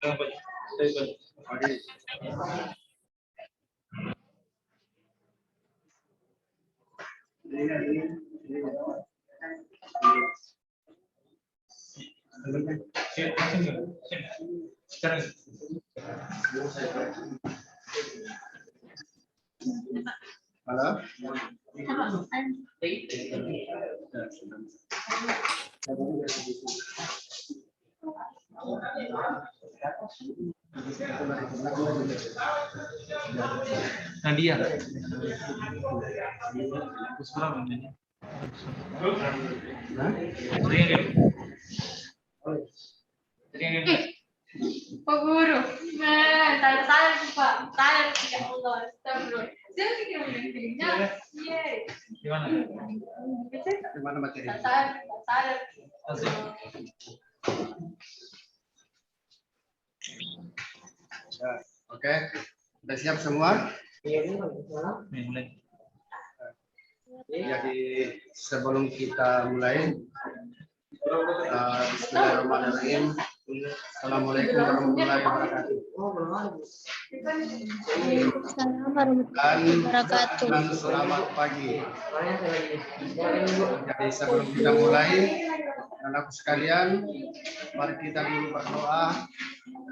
Halo. Nadia. Pak Guru, salah Pak, salah ya Allah, astagfirullah. Saya pikir filmnya, iya. Gimana? Gimana materi? Salah. Ya, oke, sudah siap semua? Jadi sebelum kita mulai, Bismillahirrahmanirrahim. Assalamualaikum warahmatullahi wabarakatuh. Dan selamat pagi. Jadi sebelum kita mulai, anak sekalian, mari kita dulu berdoa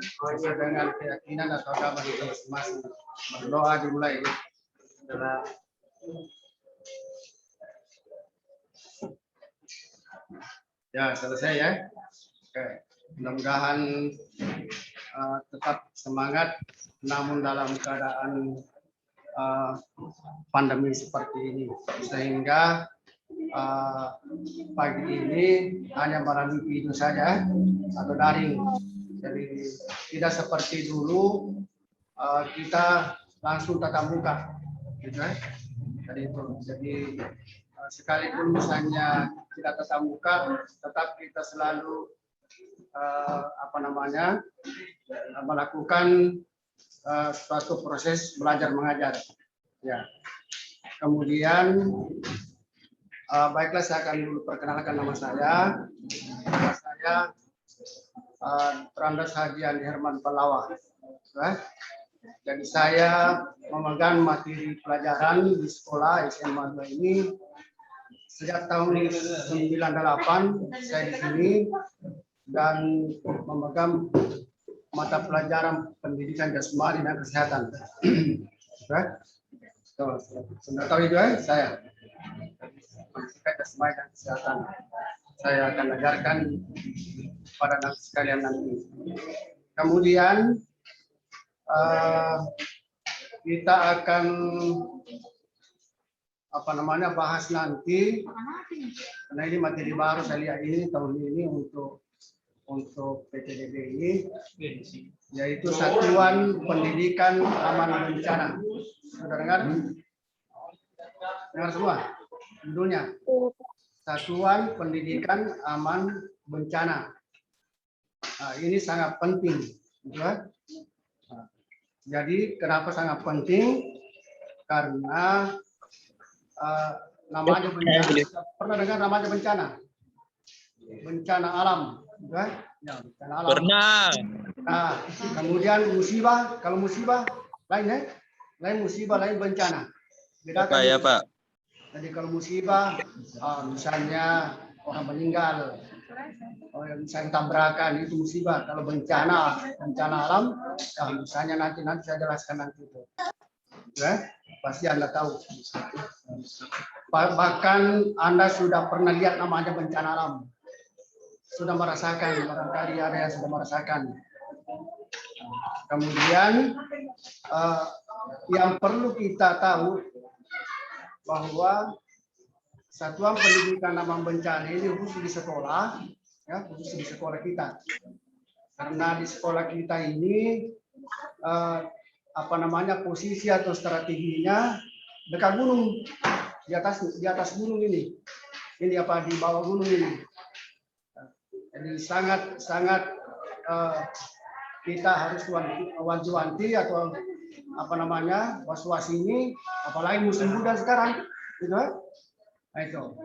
sesuai dengan keyakinan atau agama kita masing-masing. Berdoa dimulai. Ya, selesai ya. Oke. Mudah-mudahan tetap semangat namun dalam keadaan pandemi seperti ini, sehingga pagi ini hanya melalui video saja atau daring. Jadi tidak seperti dulu kita langsung tatap muka, gitu ya. Jadi sekalipun misalnya tidak tatap muka, tetap kita selalu melakukan suatu proses belajar mengajar. Ya. Kemudian baiklah, saya akan dulu perkenalkan nama saya. Nama saya Prandas Haji Andi Herman Palawa. Ya. Jadi saya memegang materi pelajaran di sekolah SMA 2 ini sejak tahun 98. Saya di sini dan memegang mata pelajaran pendidikan jasmani dan kesehatan. Sudah tahu juga saya pendidikan jasmani dan kesehatan. Saya akan ajarkan pada anak sekalian nanti. Kemudian kita akan bahas nanti, karena ini materi baru saya lihat ini tahun ini untuk PTDB ini, yaitu Satuan Pendidikan Aman Bencana. Sudah dengar? Dengar semua judulnya? Satuan Pendidikan Aman Bencana. Nah, ini sangat penting. Nah, jadi kenapa sangat penting? Karena namanya bencana. Pernah dengar namanya bencana? Bencana alam. Ya, bencana alam. Pernah. Nah, kemudian musibah. Kalau musibah lain ya? Lain musibah, lain bencana. Apa ya, Pak? Jadi kalau musibah, misalnya orang meninggal, misalnya tabrakan, itu musibah. Kalau bencana alam, misalnya nanti saya jelaskan nanti itu. Ya, pasti Anda tahu. Bahkan Anda sudah pernah lihat namanya bencana alam. Sudah merasakan, barangkali ada yang sudah merasakan. Kemudian yang perlu kita tahu bahwa Satuan Pendidikan Aman Bencana ini khusus di sekolah, ya, khusus di sekolah kita. Karena di sekolah kita ini posisi atau strateginya dekat gunung, di atas gunung ini di bawah gunung ini. Jadi sangat kita harus wanti-wanti atau was-was ini, apalagi musim hujan sekarang, gitu. Nah, itu.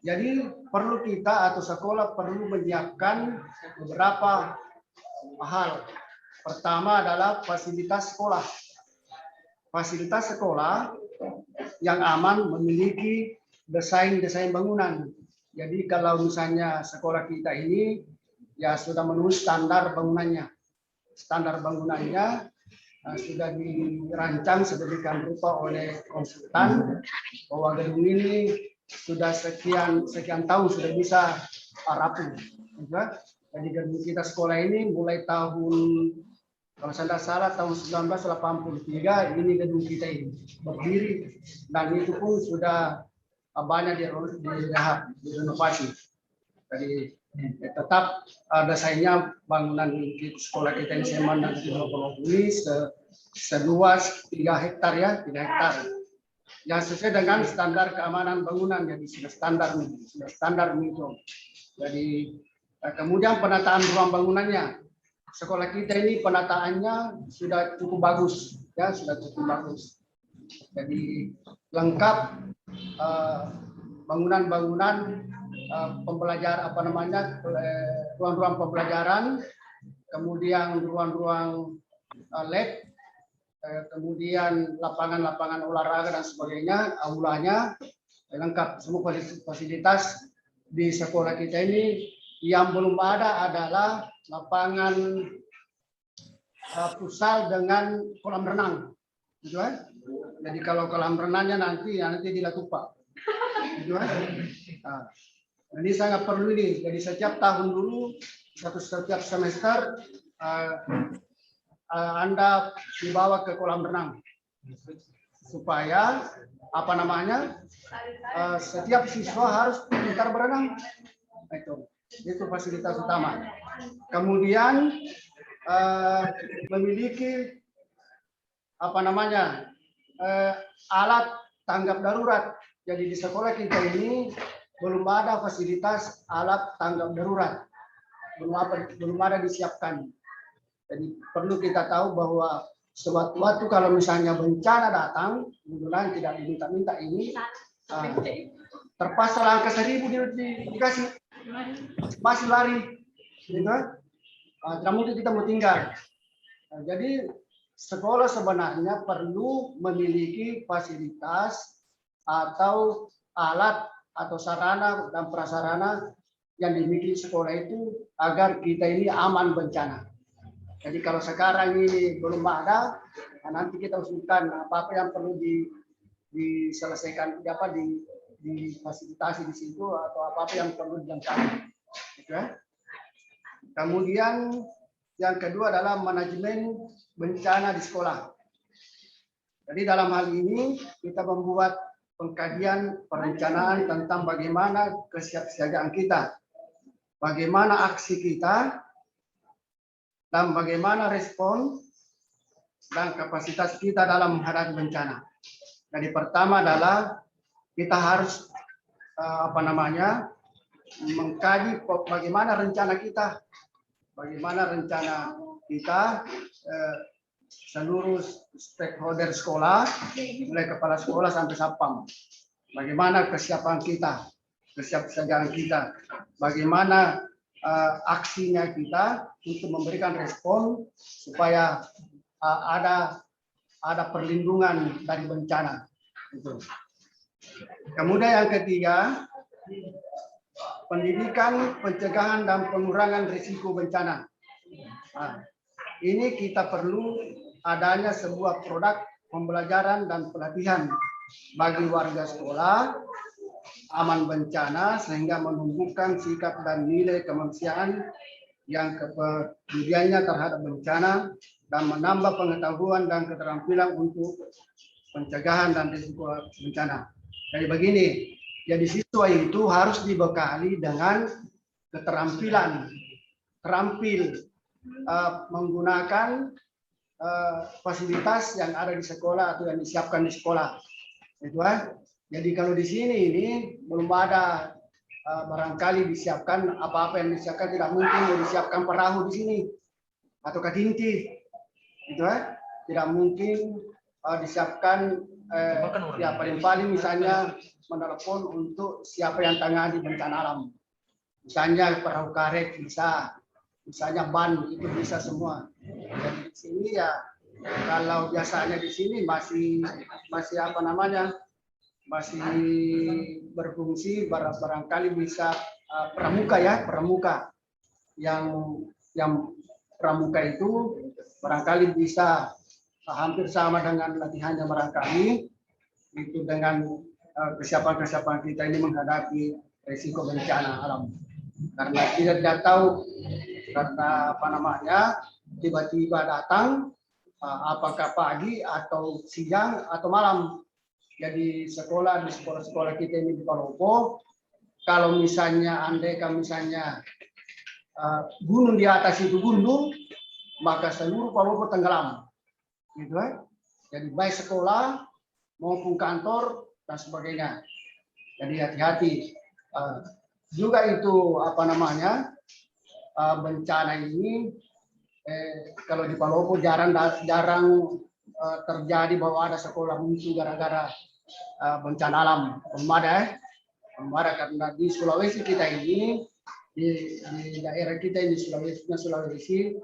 Jadi perlu kita atau sekolah perlu menyiapkan beberapa hal Pertama adalah fasilitas sekolah. Fasilitas sekolah yang aman memiliki desain bangunan. Jadi kalau misalnya sekolah kita ini ya sudah memenuhi standar bangunannya. Standar bangunannya sudah dirancang sedemikian rupa oleh konsultan bahwa gedung ini sudah sekian tahun sudah bisa rampung. Jadi gedung kita sekolah ini mulai tahun, kalau saya tidak salah, tahun 1983 ini gedung kita ini berdiri, dan itu pun sudah banyak direnovasi. Jadi tetap desainnya bangunan sekolah kita ini SMA Negeri ini seluas 3 hektar ya, 3 hektar. Yang sesuai dengan standar keamanan bangunan, jadi sudah standar minimum. Jadi kemudian penataan ruang bangunannya. Sekolah kita ini penataannya sudah cukup bagus, ya sudah cukup bagus. Jadi lengkap bangunan-bangunan pembelajar ruang-ruang pembelajaran, kemudian ruang-ruang lab, kemudian lapangan-lapangan olahraga dan sebagainya, aulanya lengkap. Semua fasilitas di sekolah kita ini. Yang belum ada adalah lapangan futsal dengan kolam renang, gitu kan? Jadi kalau kolam renangnya nanti dilakukan, gitu kan? Nah, ini sangat perlu ini. Jadi setiap tahun dulu, setiap semester Anda dibawa ke kolam renang supaya setiap siswa harus pintar berenang. Itu fasilitas utama. Kemudian memiliki alat tanggap darurat. Jadi di sekolah kita ini belum ada fasilitas alat tanggap darurat, belum ada disiapkan. Jadi perlu kita tahu bahwa sewaktu-waktu kalau misalnya bencana datang, kebetulan tidak diminta-minta ini, terpasang angka 1000 dikasih, masih lari, gitu. Tidak mungkin kita mau tinggal. Jadi sekolah sebenarnya perlu memiliki fasilitas atau alat atau sarana dan prasarana yang dimiliki sekolah itu agar kita ini aman bencana. Jadi kalau sekarang ini belum ada, nanti kita usulkan apa-apa yang perlu diselesaikan, difasilitasi di situ, atau apa-apa yang perlu dilakukan. Kemudian yang kedua adalah manajemen bencana di sekolah. Jadi dalam hal ini kita membuat pengkajian perencanaan tentang bagaimana kesiapsiagaan kita, bagaimana aksi kita, dan bagaimana respon dan kapasitas kita dalam menghadapi bencana. Jadi pertama adalah kita harus mengkaji bagaimana rencana kita, seluruh stakeholder sekolah, mulai kepala sekolah sampai satpam. Bagaimana kesiapan kita, kesiapsiagaan kita, bagaimana aksinya kita untuk memberikan respon supaya ada perlindungan dari bencana. Itu. Kemudian yang ketiga, pendidikan, pencegahan dan pengurangan risiko bencana. Ini kita perlu adanya sebuah produk pembelajaran dan pelatihan bagi warga sekolah aman bencana, sehingga menumbuhkan sikap dan nilai kemanusiaan yang kepeduliannya terhadap bencana dan menambah pengetahuan dan keterampilan untuk pencegahan dan risiko bencana. Jadi begini, jadi siswa itu harus dibekali dengan keterampilan, terampil menggunakan fasilitas yang ada di sekolah atau yang disiapkan di sekolah. Itu kan? Jadi kalau di sini ini belum ada barangkali disiapkan apa-apa yang disiapkan, tidak mungkin disiapkan perahu di sini atau kadinti, itu kan? Tidak mungkin disiapkan ya paling-paling misalnya menelepon untuk siapa yang tangani bencana alam, misalnya perahu karet bisa, misalnya ban itu bisa semua. Jadi di sini ya kalau biasanya di sini masih apa namanya masih berfungsi barangkali bisa pramuka ya pramuka yang pramuka itu barangkali bisa hampir sama dengan latihannya barangkali itu dengan kesiapan kita ini menghadapi risiko bencana alam karena tidak tahu karena apa namanya tiba-tiba datang apakah pagi atau siang atau malam. Jadi di sekolah kita ini di Palopo kalau misalnya andaikan misalnya gunung di atas itu gundul maka seluruh Palopo tenggelam gitu kan. Jadi baik sekolah maupun kantor dan sebagainya. Jadi hati-hati. Juga itu apa namanya bencana ini kalau di Palopo jarang terjadi bahwa ada sekolah muncul gara-gara bencana alam. Kemarin karena di Sulawesi kita ini di daerah kita ini Sulawesi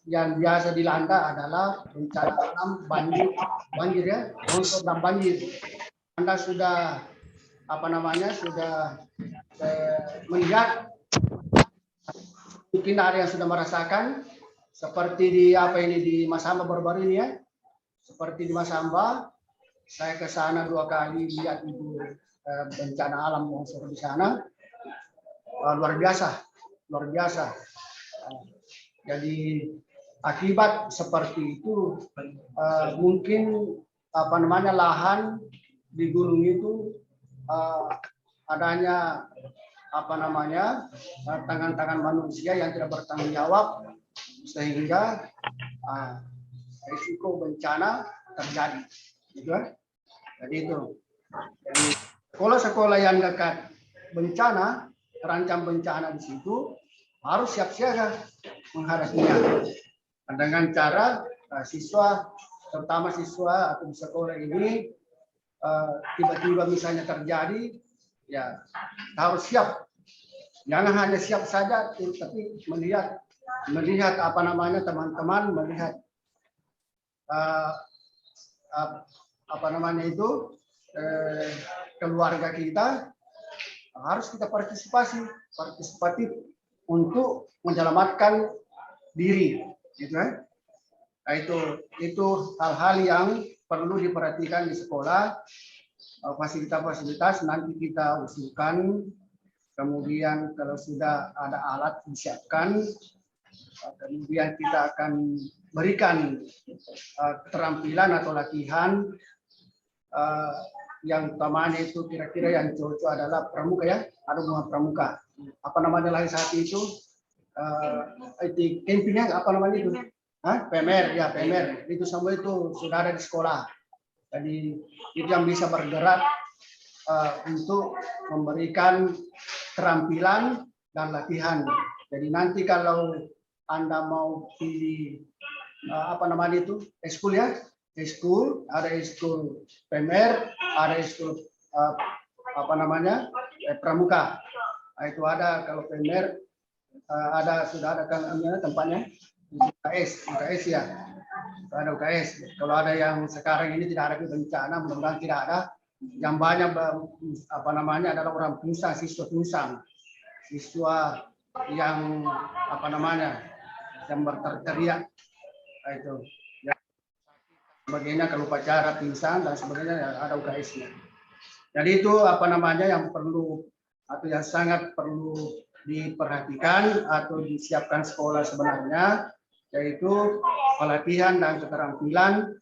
yang biasa dilanda adalah bencana alam banjir ya, longsor dan banjir. Anda sudah apa namanya sudah melihat mungkin ada yang sudah merasakan seperti di apa ini di Masamba baru-baru ini ya. Seperti di Masamba saya ke sana 2 kali lihat itu bencana alam longsor di sana. Luar biasa. Jadi akibat seperti itu mungkin apa namanya lahan di gunung itu adanya apa namanya tangan-tangan manusia yang tidak bertanggung jawab sehingga risiko bencana terjadi gitu kan. Jadi itu jadi sekolah-sekolah yang dekat bencana terancam bencana di situ harus siap siaga menghadapinya dengan cara siswa terutama siswa atau di sekolah ini tiba-tiba misalnya terjadi ya harus siap, jangan hanya siap saja tapi melihat apa namanya teman-teman melihat apa namanya itu keluarga kita harus kita partisipatif untuk menyelamatkan diri gitu kan. Nah, itu hal-hal yang perlu diperhatikan di sekolah. Fasilitas-fasilitas nanti kita usulkan, kemudian kalau sudah ada alat disiapkan, kemudian kita akan berikan keterampilan atau latihan yang utamanya itu kira-kira yang cocok adalah pramuka ya, ada bunga pramuka. Apa namanya lagi saat itu? Campingnya apa namanya itu? PMR ya PMR. Itu semua itu sudah ada di sekolah. Jadi itu yang bisa bergerak untuk memberikan keterampilan dan latihan. Jadi nanti kalau Anda mau pilih apa namanya itu? Eskul ya? Eskul, ada eskul PMR, ada eskul apa namanya? Pramuka. Nah, itu ada kalau PMR sudah ada kan tempatnya UKS ya. Ada UKS. Kalau ada yang sekarang ini tidak ada bencana, mudah-mudahan tidak ada. Yang banyak apa namanya adalah orang pingsang, siswa yang apa namanya yang berteriak itu ya sebagainya kalau upacara pingsan dan sebagainya ya, ada UKS-nya. Jadi itu apa namanya yang perlu atau yang sangat perlu diperhatikan atau disiapkan sekolah sebenarnya, yaitu pelatihan dan keterampilan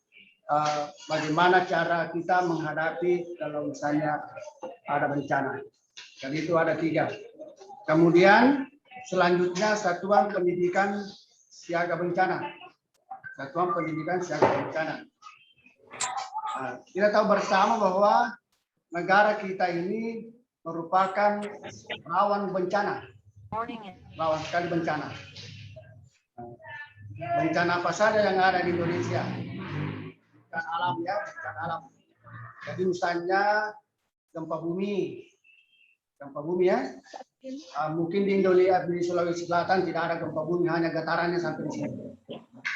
bagaimana cara kita menghadapi kalau misalnya ada bencana. Jadi itu ada 3. Kemudian selanjutnya satuan pendidikan siaga bencana. Satuan pendidikan siaga bencana. Kita tahu bersama bahwa negara kita ini merupakan rawan bencana. Rawan sekali bencana. Bencana apa saja yang ada di Indonesia? Bencana alam ya, bencana alam. Jadi misalnya gempa bumi ya. Mungkin di Indonesia, di Sulawesi Selatan tidak ada gempa bumi, hanya getarannya sampai di sini.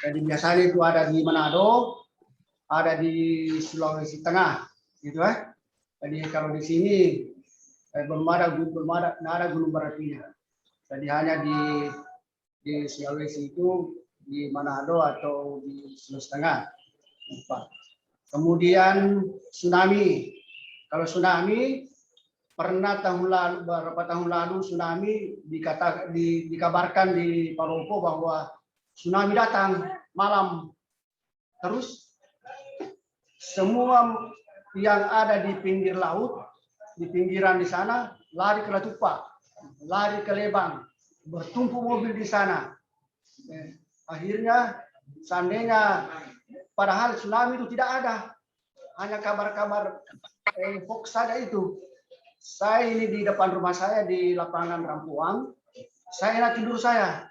Jadi biasanya itu ada di Manado, ada di Sulawesi Tengah, gitu ya. Jadi kalau di sini belum ada gunung berapinya. Jadi hanya di Sulawesi itu, di Manado atau di Sulawesi Tengah. Kemudian tsunami. Kalau tsunami pernah beberapa tahun lalu tsunami dikabarkan di Palopo bahwa tsunami datang malam. Terus semua yang ada di pinggir laut, di pinggiran di sana, lari ke Latupa, lari ke Lebang, bertumpu mobil di sana. Akhirnya seandainya padahal tsunami itu tidak ada, hanya kabar-kabar hoax saja itu. Saya ini di depan rumah saya di lapangan Rampuang, saya enak tidur saya.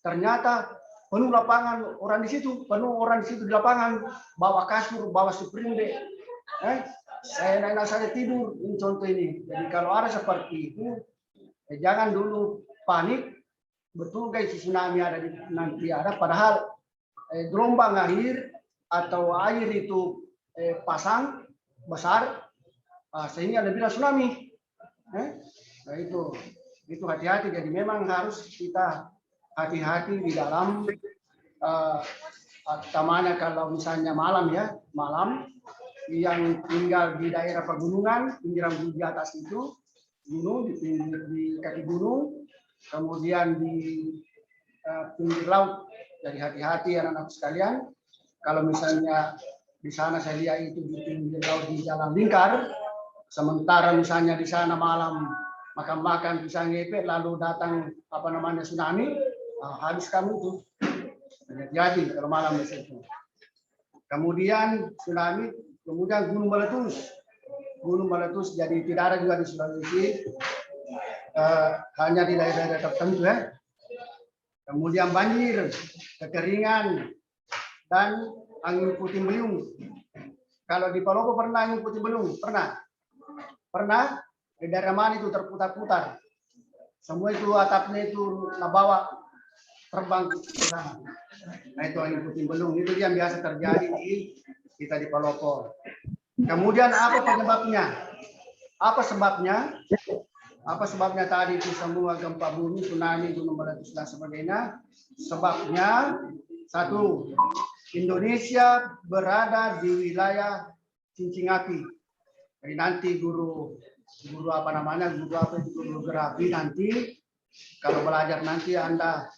Ternyata penuh lapangan orang di situ, di lapangan, bawa kasur, bawa spring bed. Saya enak saja tidur, ini contoh ini. Jadi kalau ada seperti itu, jangan dulu panik. Betul guys, tsunami ada nanti ada, padahal gelombang air atau air itu pasang besar, sehingga ada bilang tsunami. Nah itu hati-hati. Jadi memang harus kita hati-hati di dalam utamanya kalau misalnya malam yang tinggal di daerah pegunungan, pinggiran di atas itu gunung, di kaki gunung, kemudian di pinggir laut. Jadi hati-hati anak-anak sekalian. Kalau misalnya di sana saya lihat itu di pinggir laut di jalan lingkar, sementara misalnya di sana malam makan-makan bisa ngepet lalu datang tsunami, habis kamu itu. Hati-hati kalau malam di situ. Kemudian tsunami, kemudian gunung meletus. Gunung meletus, jadi tidak ada juga di Sulawesi, hanya di daerah-daerah tertentu ya. Kemudian banjir, kekeringan, dan angin puting beliung. Kalau di Palopo pernah angin puting beliung? Pernah? Di daerah mana itu terputar-putar. Semua itu atapnya itu bawa terbang ke sana. Nah itu angin puting beliung, itu yang biasa terjadi di kita di Palopo. Kemudian apa penyebabnya? Apa sebabnya tadi itu semua gempa bumi, tsunami, gunung meletus dan sebagainya? Sebabnya satu, Indonesia berada di wilayah cincin api. Jadi nanti guru geografi nanti kalau belajar nanti Anda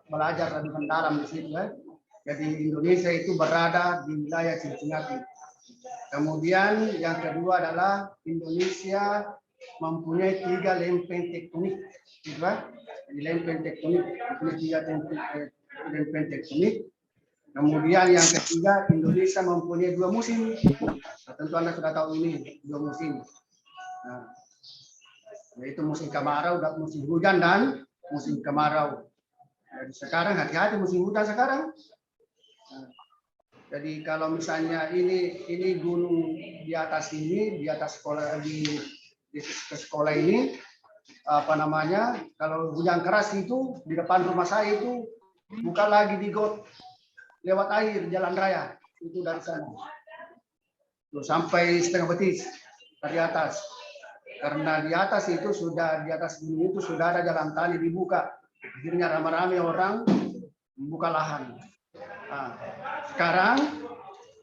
belajar lebih mendalam di situ ya. Jadi Indonesia itu berada di wilayah cincin api. Kemudian yang kedua adalah Indonesia mempunyai 3 lempeng tektonik, gitu kan? Jadi lempeng tektonik mempunyai 3 lempeng tektonik. Kemudian yang ketiga Indonesia mempunyai 2 musim. Nah, tentu Anda sudah tahu ini 2 musim. Nah, yaitu musim kemarau, musim hujan dan musim kemarau. Jadi sekarang hati-hati musim hujan sekarang. Nah, jadi kalau misalnya ini gunung di atas sekolah di sekolah ini kalau hujan keras itu di depan rumah saya itu bukan lagi di got lewat air jalan raya itu dari sana tuh, sampai setengah betis dari atas, karena di atas itu di atas gunung itu sudah ada jalan tali dibuka, akhirnya ramai-ramai orang membuka lahan. Nah, sekarang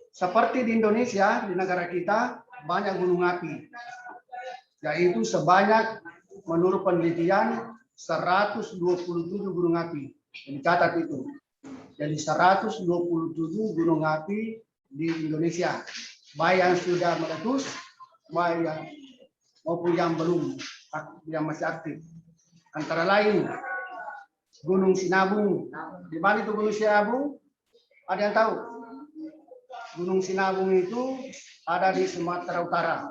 seperti di Indonesia, di negara kita banyak gunung api, yaitu sebanyak menurut penelitian 127 gunung api. Dicatat itu. Jadi 127 gunung api di Indonesia, baik yang sudah meletus, maupun yang belum, yang masih aktif. Antara lain Gunung Sinabung. Di mana itu Gunung Sinabung? Ada yang tahu? Gunung Sinabung itu ada di Sumatera Utara.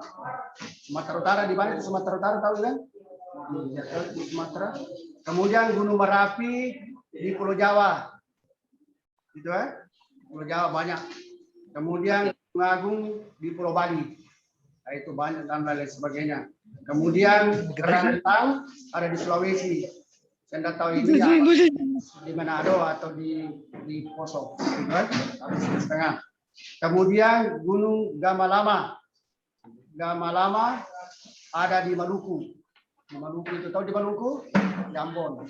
Sumatera Utara di mana itu Sumatera Utara, tahu kan? Di Sumatera. Kemudian Gunung Merapi di Pulau Jawa. Gitu ya. Pulau Jawa banyak. Kemudian Gunung Agung di Pulau Bali. Nah, itu banyak dan lain sebagainya. Kemudian kerantang ada di Sulawesi. Saya tidak tahu ini di Manado atau di Poso, kan? Habis setengah. Kemudian Gunung Gamalama. Gamalama ada di Maluku. Di Maluku itu tahu di Maluku? Di Ambon.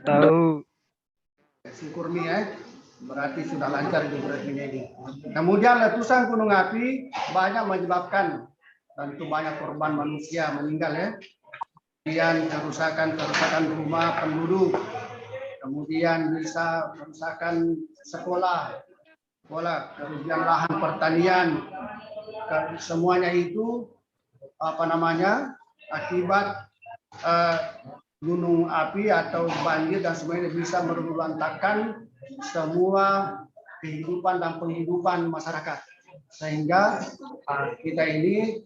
Tahu. Syukurmi berarti sudah lancar di berarti ini. Kemudian letusan gunung api banyak menyebabkan dan itu banyak korban manusia meninggal ya. Kemudian kerusakan rumah penduduk, kemudian bisa kerusakan sekolah, kerugian lahan pertanian, semuanya itu akibat gunung api atau banjir dan semuanya bisa merulantakan semua kehidupan dan penghidupan masyarakat, sehingga kita ini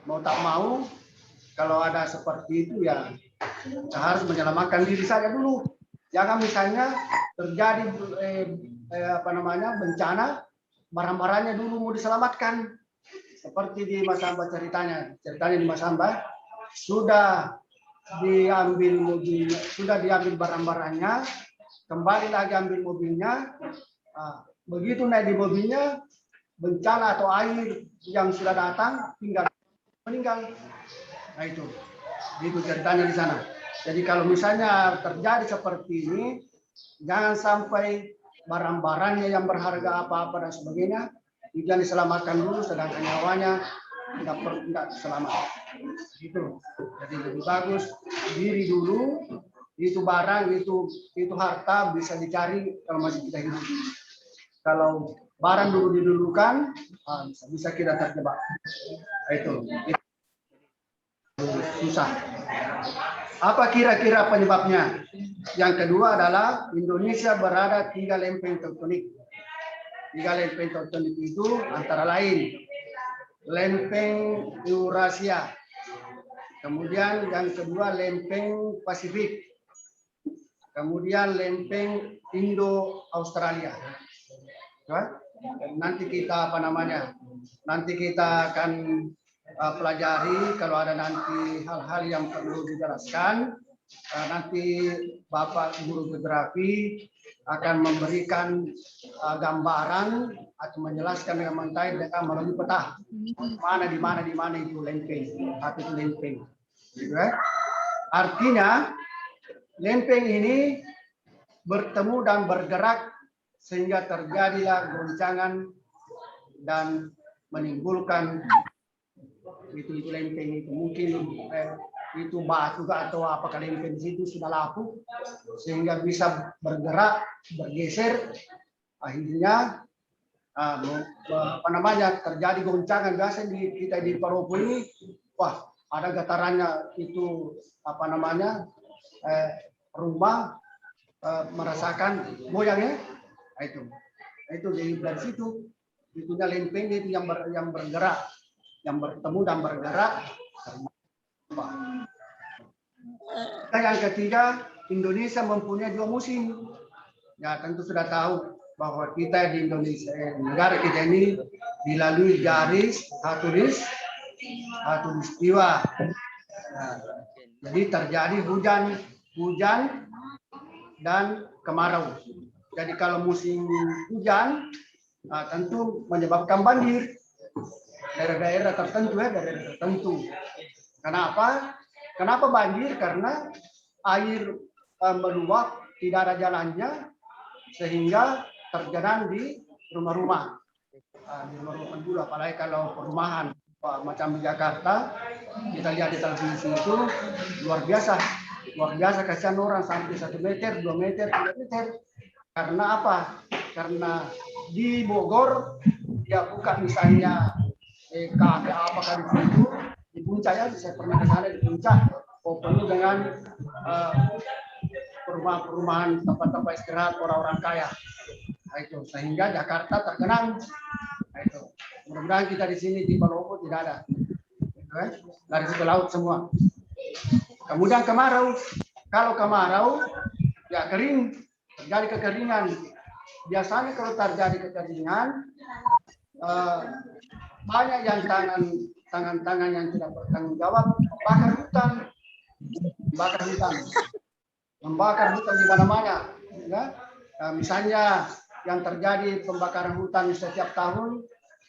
mau tak mau kalau ada seperti itu ya harus menyelamatkan diri saja dulu. Jangan misalnya terjadi bencana, barang-barangnya dulu mau diselamatkan. Seperti di Mas Hamba ceritanya di Mas Hamba sudah diambil barang-barangnya, kembali lagi ambil mobilnya. Begitu naik di mobilnya, bencana atau air yang sudah datang tinggal meninggal. Nah itu ceritanya di sana. Jadi kalau misalnya terjadi seperti ini, jangan sampai barang-barangnya yang berharga apa-apa dan sebagainya jangan diselamatkan dulu, sedangkan nyawanya tidak selamat. Itu. Jadi lebih bagus diri dulu. Itu barang, itu harta bisa dicari kalau masih kita hidup. Kalau barang dulu didulukan, bisa kita terjebak. Itu susah. Apa kira-kira penyebabnya? Yang kedua adalah Indonesia berada 3 lempeng tektonik. 3 lempeng tektonik itu antara lain lempeng Eurasia. Kemudian yang kedua lempeng Pasifik. Kemudian lempeng Indo-Australia. Nanti kita nanti kita akan pelajari kalau ada nanti hal-hal yang perlu dijelaskan. Nanti Bapak Guru Geografi akan memberikan gambaran atau menjelaskan dengan mentai dengan melalui peta di mana itu lempeng, itu lempeng. Gitu, Artinya lempeng ini bertemu dan bergerak sehingga terjadilah goncangan dan menimbulkan itu lempeng itu mungkin itu batu atau apakah lempeng di situ sudah lapuk sehingga bisa bergerak bergeser, akhirnya terjadi goncangan. Biasa kita di Paropo ini ada getarannya itu rumah merasakan goyangnya. Itu dari situ itunya lempeng itu yang bergerak, yang bertemu dan bergerak. Yang ketiga, Indonesia mempunyai 2 musim. Ya tentu sudah tahu bahwa kita di Indonesia, negara kita ini dilalui garis khatulistiwa. Jadi terjadi hujan dan kemarau. Jadi kalau musim hujan tentu menyebabkan banjir daerah-daerah tertentu. Kenapa banjir? Karena air meluap, tidak ada jalannya, sehingga tergenang di rumah-rumah. Di rumah-rumah penduduk, apalagi kalau perumahan macam di Jakarta, kita lihat di televisi itu luar biasa kasihan orang sampai 1 meter, 2 meter, 3 meter. Karena apa? Karena di Bogor dia bukan misalnya apakah di situ di puncak ya, saya pernah ke sana di puncak, penuh dengan perumahan tempat-tempat istirahat orang-orang kaya. Itu sehingga Jakarta tergenang. Itu mudah-mudahan kita di sini di Palopo tidak ada. Dari situ laut semua. Kemudian kemarau. Kalau kemarau ya kering, terjadi kekeringan. Biasanya kalau terjadi kekeringan banyak yang tangan-tangan yang tidak bertanggung jawab membakar hutan di mana-mana. Ya. Misalnya yang terjadi pembakaran hutan setiap tahun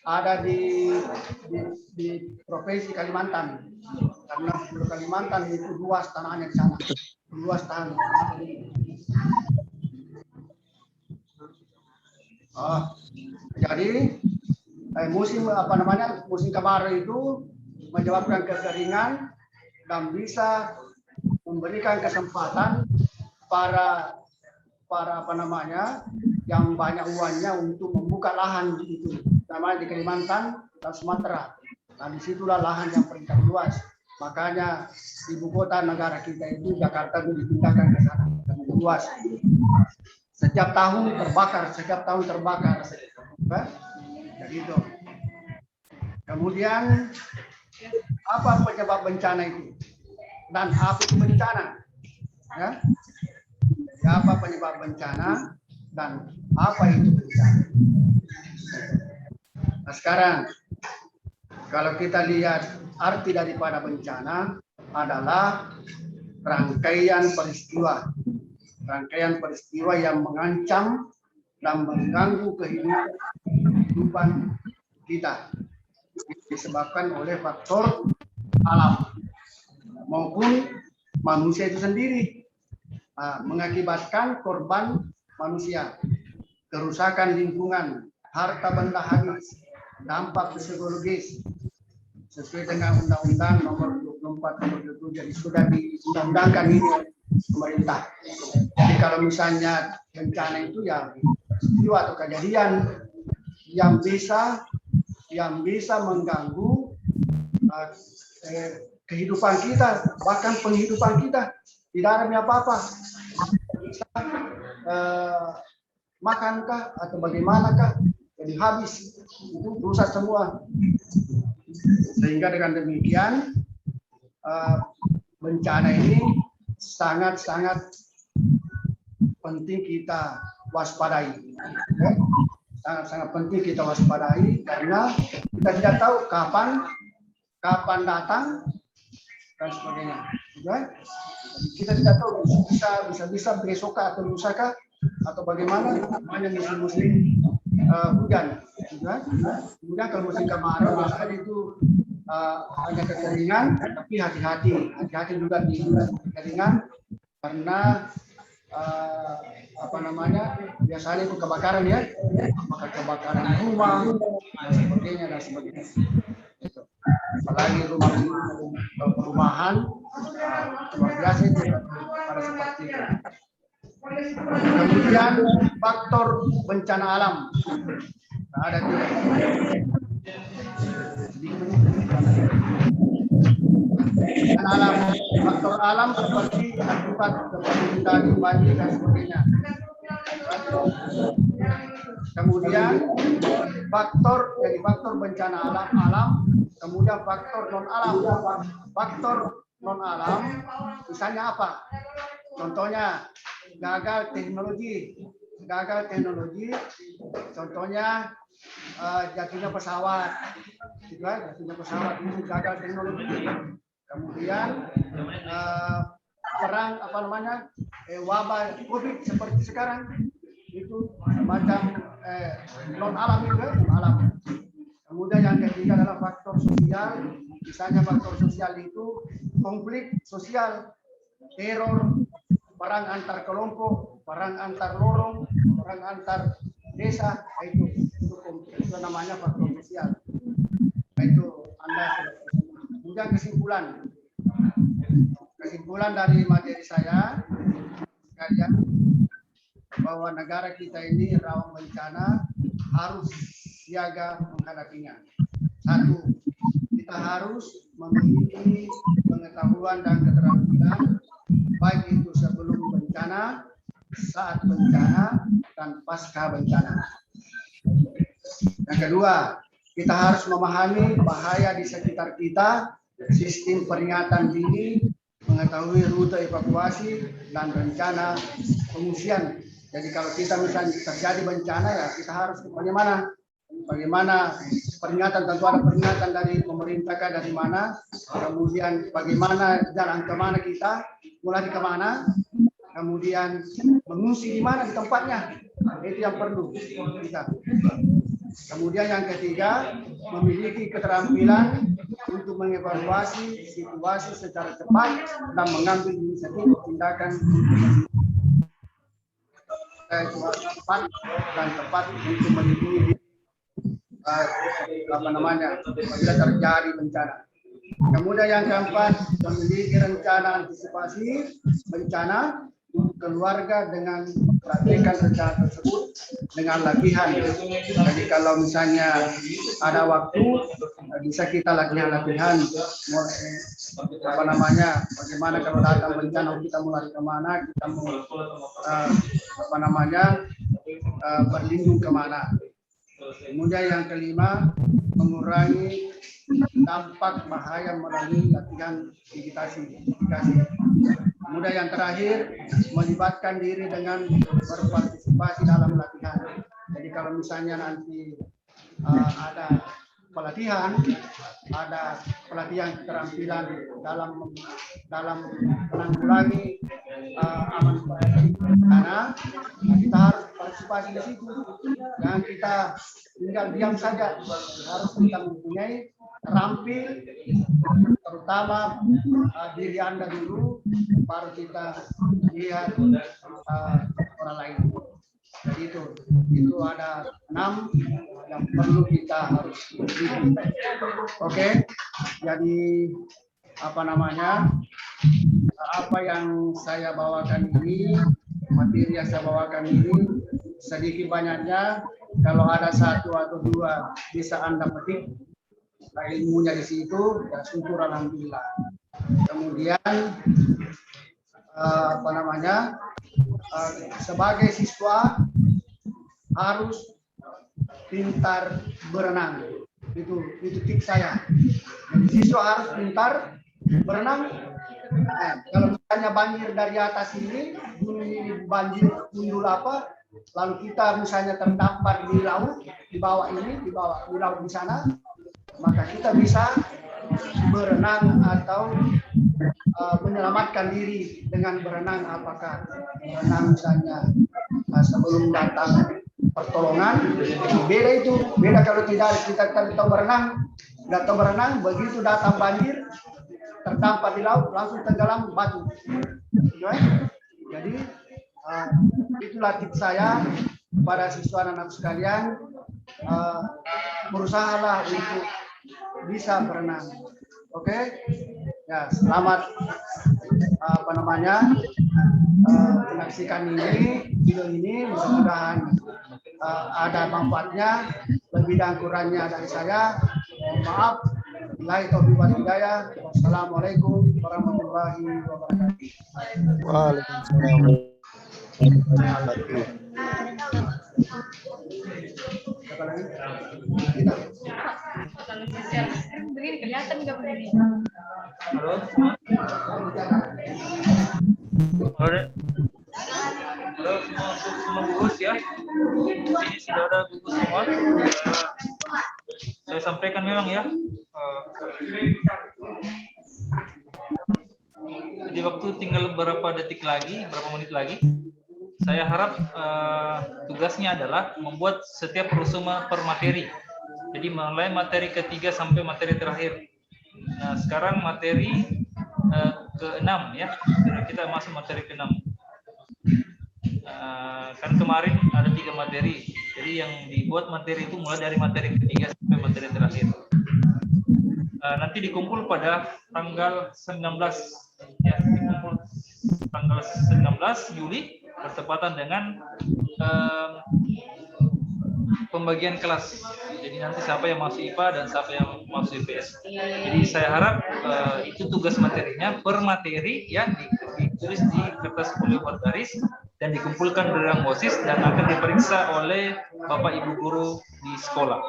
ada di provinsi Kalimantan, karena Kalimantan itu luas tanahnya di sana, luas tanah. Jadi musim kemarau itu menyebabkan kekeringan dan bisa memberikan kesempatan para yang banyak uangnya untuk membuka lahan itu, namanya di Kalimantan dan Sumatera. Nah, disitulah lahan yang paling luas. Makanya ibu kota negara kita itu Jakarta itu dipindahkan ke sana dan luas. Setiap tahun terbakar. Jadi itu. Kemudian apa penyebab bencana itu? Dan apa itu bencana? Ya. Apa penyebab bencana dan apa itu bencana? Nah, sekarang kalau kita lihat arti daripada bencana adalah rangkaian peristiwa yang mengancam dan mengganggu kehidupan kita, disebabkan oleh faktor alam maupun manusia itu sendiri, mengakibatkan korban manusia, kerusakan lingkungan, harta benda habis, dampak psikologis sesuai dengan Undang-Undang Nomor 24 Tahun 2007. Jadi sudah diundang-undangkan ini oleh pemerintah. Jadi kalau misalnya bencana itu ya peristiwa atau kejadian yang bisa mengganggu kehidupan kita, bahkan penghidupan kita. Tidak ada apa-apa. Makankah atau bagaimanakah? Jadi habis, itu rusak semua. Sehingga dengan demikian bencana ini sangat-sangat penting kita waspadai. Sangat-sangat penting kita waspadai karena kita tidak tahu kapan datang dan sebagainya. Kita tidak tahu bisa besok atau lusa atau bagaimana, namanya musim hujan. Kemudian kalau musim kemarau biasanya itu hanya kekeringan, tapi hati-hati juga di kekeringan karena biasanya itu kebakaran ya, apakah kebakaran rumah dan sebagainya. Apalagi perumahan luar biasa itu pada seperti itu. Kemudian faktor bencana alam ada tiga. Faktor alam seperti akibat tadi banjir dan sebagainya. Kemudian faktor bencana alam, kemudian faktor non alam. Faktor non alam misalnya apa? Contohnya gagal teknologi. Contohnya jatuhnya pesawat, itu gagal teknologi. Kemudian perang wabah COVID seperti sekarang itu macam non alam juga alam. Kemudian yang ketiga adalah faktor sosial. Misalnya faktor sosial itu konflik sosial, teror, perang antar kelompok, perang antar lorong, perang antar desa, itu namanya faktor sosial. Itu Anda. Kemudian kesimpulan dari materi saya sekalian bahwa negara kita ini rawan bencana, harus siaga menghadapinya. Satu, kita harus memiliki pengetahuan dan keterampilan baik itu sebelum bencana, saat bencana, dan pasca bencana. Yang kedua, kita harus memahami bahaya di sekitar kita, sistem peringatan dini, mengetahui rute evakuasi, dan rencana pengungsian. Jadi kalau kita misalnya terjadi bencana, ya kita harus bagaimana? bagaimana peringatan, tentu ada peringatan dari pemerintah dari mana, kemudian bagaimana jalan kemana kita, mulai kemana, kemudian mengungsi di mana di tempatnya, itu yang perlu kita. Kemudian yang ketiga, memiliki keterampilan untuk mengevaluasi situasi secara cepat dan mengambil inisiatif tindakan cepat dan tepat untuk melindungi apabila terjadi bencana. Kemudian yang keempat, memiliki rencana antisipasi bencana keluarga dengan praktekkan rencana tersebut dengan latihan. Jadi kalau misalnya ada waktu bisa kita latihan bagaimana kalau datang bencana kita mulai kemana, kita mau berlindung kemana. Kemudian yang kelima, mengurangi dampak bahaya melalui latihan digitasi. Kemudian yang terakhir, melibatkan diri dengan berpartisipasi dalam latihan. Jadi kalau misalnya nanti ada pelatihan keterampilan dalam menanggulangi aman bencana, kita harus partisipasi di situ. Jangan kita tinggal diam saja, harus kita mempunyai terampil, terutama diri Anda dulu, baru kita lihat orang lain. Jadi itu ada 6 yang perlu kita harus beri. Oke, jadi apa yang saya bawakan ini, materi yang saya bawakan ini, sedikit banyaknya kalau ada 1 atau 2 bisa Anda petik ilmunya di situ, ya syukur alhamdulillah. Kemudian sebagai siswa harus pintar berenang. Itu tips saya. Jadi siswa harus pintar berenang. Kalau misalnya banjir dari atas ini banjir gundul lalu kita misalnya terdampar di laut, di bawah di laut di sana, maka kita bisa berenang atau menyelamatkan diri dengan berenang. Apakah berenang misalnya sebelum datang pertolongan, beda kalau tidak kita tahu berenang, begitu datang banjir terdampar di laut langsung tenggelam batu. Jadi itulah tips saya pada siswa dan anak sekalian, berusahalah untuk bisa berenang. Oke, ya selamat menyaksikan video ini, mudah-mudahan ada manfaatnya. Lebih dan kurangnya dari saya, mohon maaf. Billahi taufiq wal hidayah. Wassalamualaikum warahmatullahi wabarakatuh. Waalaikumsalam. Begini kelihatan nggak begini? Halo. Halo semua gugus ya. Di sini sudah ada gugus semua. Saya sampaikan memang ya. Jadi waktu tinggal beberapa menit lagi. Saya harap tugasnya adalah membuat setiap resume per materi. Jadi mulai materi ketiga sampai materi terakhir. Nah, sekarang materi ke-6 ya. Kita masuk materi ke-6. Kan kemarin ada 3 materi. Jadi yang dibuat materi itu mulai dari materi ketiga sampai materi terakhir. Nanti dikumpul pada tanggal 19 ya, dikumpul tanggal 19 Juli bertepatan dengan pembagian kelas. Jadi nanti siapa yang masuk IPA dan siapa yang masuk IPS. Jadi saya harap itu tugas materinya per materi ya, ditulis di kertas folio berbaris dan dikumpulkan dalam OSIS dan akan diperiksa oleh Bapak Ibu guru di sekolah.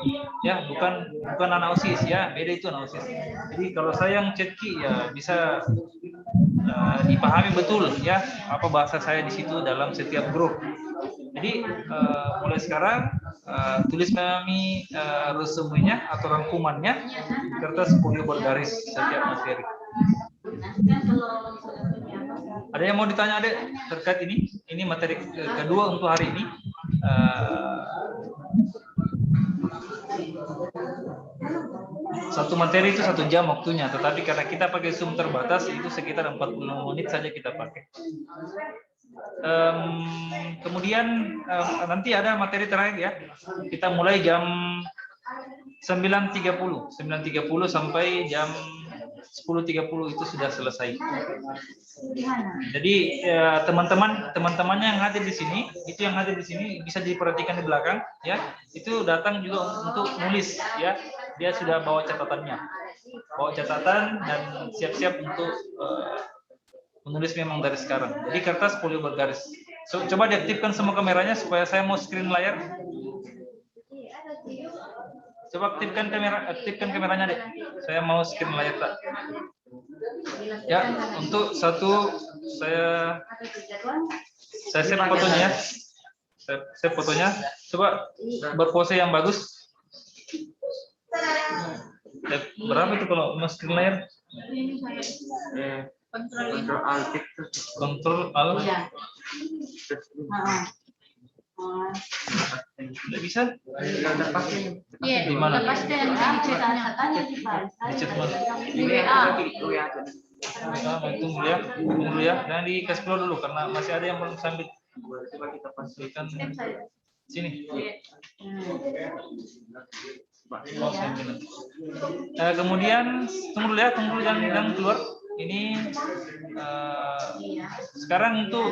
Ya, bukan anak OSIS ya, beda itu anak OSIS. Jadi kalau saya yang cetki ya bisa dipahami betul ya apa bahasa saya di situ dalam setiap grup. Jadi mulai sekarang tulis kami resumenya atau rangkumannya di kertas folio bergaris setiap materi. Ada yang mau ditanya Adek terkait ini? Ini materi kedua untuk hari ini. Satu materi itu 1 jam waktunya, tetapi karena kita pakai Zoom terbatas itu sekitar 45 menit saja kita pakai. Kemudian nanti ada materi terakhir ya. Kita mulai jam 9.30 sampai jam 10.30 itu sudah selesai. Jadi teman-temannya yang hadir di sini, itu yang hadir di sini bisa diperhatikan di belakang ya. Itu datang juga untuk nulis ya. Dia sudah bawa catatannya. Bawa catatan dan siap-siap untuk menulis memang dari sekarang. Jadi kertas folio bergaris. Coba diaktifkan semua kameranya supaya saya mau screen layar. Coba aktifkan kameranya deh. Saya mau screen layar tak. Ya, untuk satu saya share fotonya ya. Saya fotonya. Coba berpose yang bagus. Berapa itu kalau mau screen layar? Kontrol Alt. Tidak bisa? Iya, Di mana? pasti yang ceritanya di WA. Tunggu dulu ya. Jangan dikasih keluar dulu karena masih ada yang belum sambit. Coba kita pastikan sini. Kemudian tunggu dulu ya, jangan keluar. Ini sekarang untuk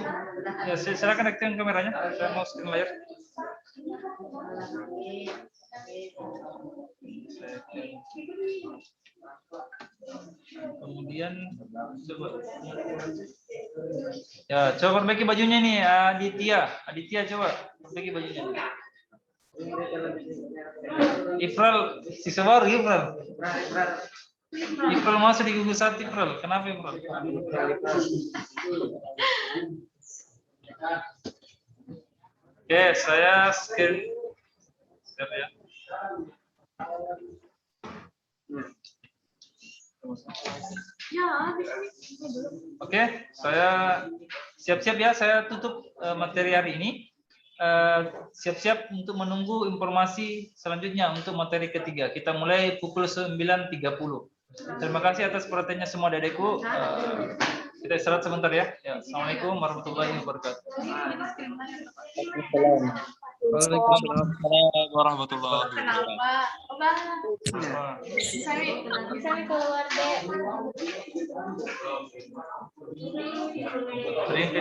ya, silakan aktifkan kameranya. Saya mau screen layar. Kemudian coba perbaiki bajunya nih Aditya coba perbaiki bajunya. Ifral sisa baru Ifral masuk di gugus hati Ifral. Kenapa Ifral? Oke, saya screen ya. Oke, saya siap-siap ya. Saya tutup materi hari ini. Siap-siap untuk menunggu informasi selanjutnya untuk materi ketiga. Kita mulai pukul 9.30. Terima kasih atas perhatiannya semua adekku. Kita istirahat sebentar ya. Assalamualaikum warahmatullahi wabarakatuh. Waalaikumsalam warahmatullahi wabarakatuh. Kenapa? Bisa nih keluar deh. Sering